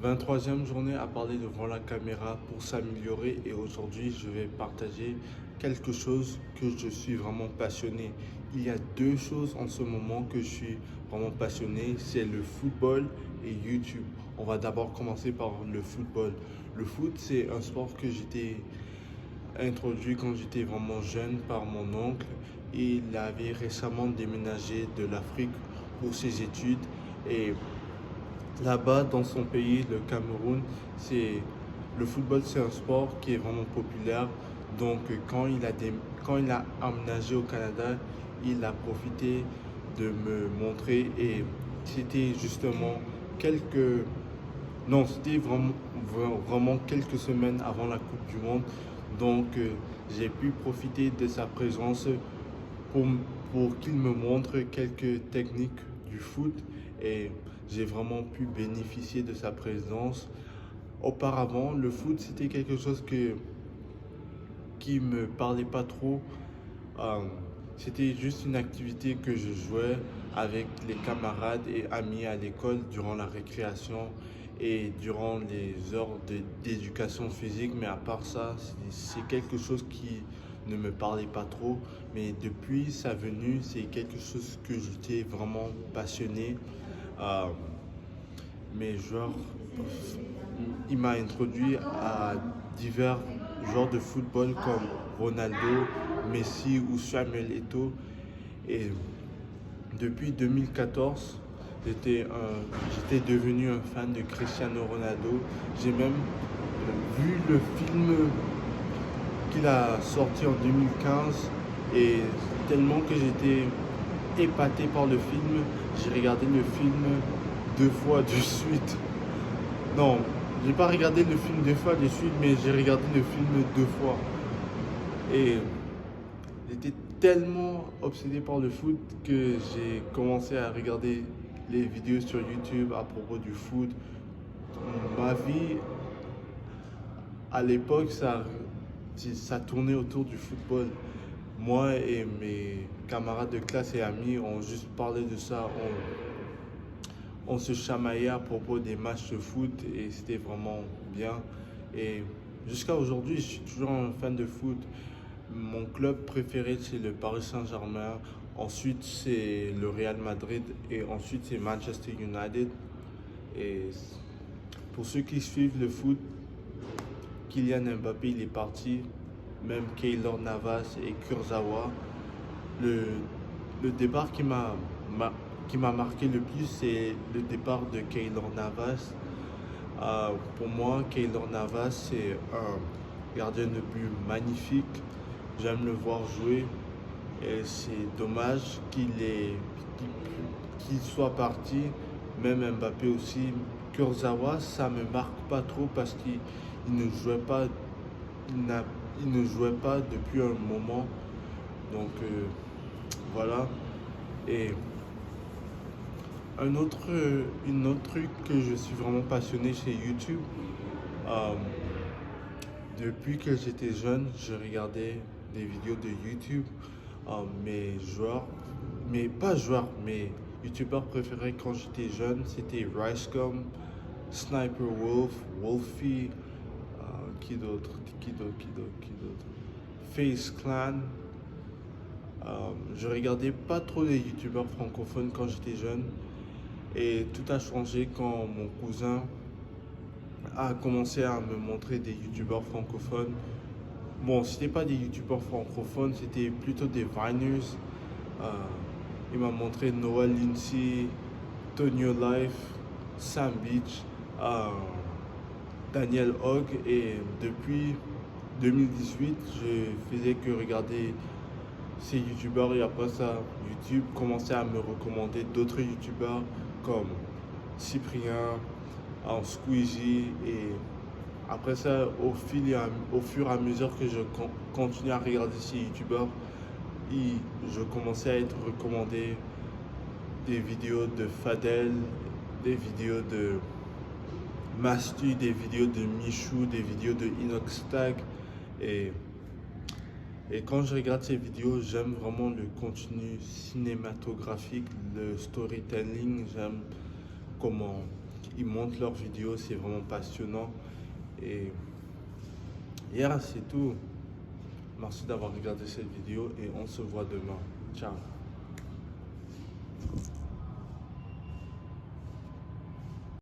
23e journée à parler devant la caméra pour s'améliorer et aujourd'hui je vais partager quelque chose que je suis vraiment passionné. Il y a deux choses en ce moment que je suis vraiment passionné, c'est le football et YouTube. On va d'abord commencer par le football. Le foot, c'est un sport que j'étais introduit quand j'étais vraiment jeune par mon oncle. Il avait récemment déménagé de l'Afrique pour ses études et là-bas, dans son pays, le Cameroun, le football, c'est un sport qui est vraiment populaire. Donc, quand il a emménagé au Canada, il a profité de me montrer et c'était justement quelques, non, c'était vraiment quelques semaines avant la Coupe du Monde. Donc, j'ai pu profiter de sa présence pour, pour qu'il me montre quelques techniques du foot et j'ai vraiment pu bénéficier de sa présence. Auparavant, le foot, c'était quelque chose qui me parlait pas trop. Euh, C'était juste une activité que je jouais avec les camarades et amis à l'école durant la récréation et durant les heures d'éducation physique. Mais à part ça, c'est quelque chose qui ne me parlait pas trop. Mais depuis sa venue, c'est quelque chose que j'étais vraiment passionné. Euh, mes joueurs, il m'a introduit à divers genres de football comme Ronaldo, Messi ou Samuel Eto'o. Et depuis 2014, j'étais devenu un fan de Cristiano Ronaldo. J'ai même vu le film qu'il a sorti en 2015 et tellement que j'étais épaté par le film, j'ai regardé le film deux fois de suite. Non, j'ai pas regardé le film deux fois de suite, mais j'ai regardé le film deux fois. Et j'étais tellement obsédé par le foot que j'ai commencé à regarder les vidéos sur YouTube à propos du foot. Ma vie, à l'époque, ça tournait autour du football. Moi et mes camarades de classe et amis, on juste parlé de ça. On se chamaillait à propos des matchs de foot et c'était vraiment bien. Et jusqu'à aujourd'hui, je suis toujours un fan de foot. Mon club préféré, c'est le Paris Saint-Germain. Ensuite, c'est le Real Madrid. Et ensuite, c'est Manchester United. Et pour ceux qui suivent le foot, Kylian Mbappé, il est parti. Même Keylor Navas et Kurzawa. Le, le départ qui m'a marqué le plus, c'est le départ de Keylor Navas. Pour moi, Keylor Navas, c'est un gardien de but magnifique. J'aime le voir jouer. Et c'est dommage qu'il soit parti. Même Mbappé aussi. Kurzawa, ça me marque pas trop parce qu'il ne jouait pas, il ne jouait pas depuis un moment. Donc voilà. Et une autre truc que je suis vraiment passionné chez YouTube. euh, Depuis que j'étais jeune, je regardais des vidéos de YouTube. Mes joueurs, mais pas joueurs, mes YouTubeurs préférés quand j'étais jeune, c'était Ricegum, Sniper Wolf, Wolfie, qui d'autre? Face Clan. Je regardais pas trop les YouTubeurs francophones quand j'étais jeune. Et tout a changé quand mon cousin a commencé à me montrer des youtubeurs francophones. Bon, c'était pas des youtubeurs francophones, c'était plutôt des Viners. Euh, il m'a montré Noah Lindsay, Tonio Life, Sam Beach, Daniel Hogg. Et depuis 2018, je faisais que regarder ces youtubeurs et après ça, YouTube commençait à me recommander d'autres youtubeurs comme Cyprien, en Squeezie et après ça au fur et à mesure que je continue à regarder ces youtubeurs, je commençais à être recommandé des vidéos de Fadel, des vidéos de Mastu, des vidéos de Michou, des vidéos de Inoxtag et quand je regarde ces vidéos, j'aime vraiment le contenu cinématographique, le storytelling, j'aime comment ils montent leurs vidéos, c'est vraiment passionnant. Et c'est tout. Merci d'avoir regardé cette vidéo et on se voit demain. Ciao.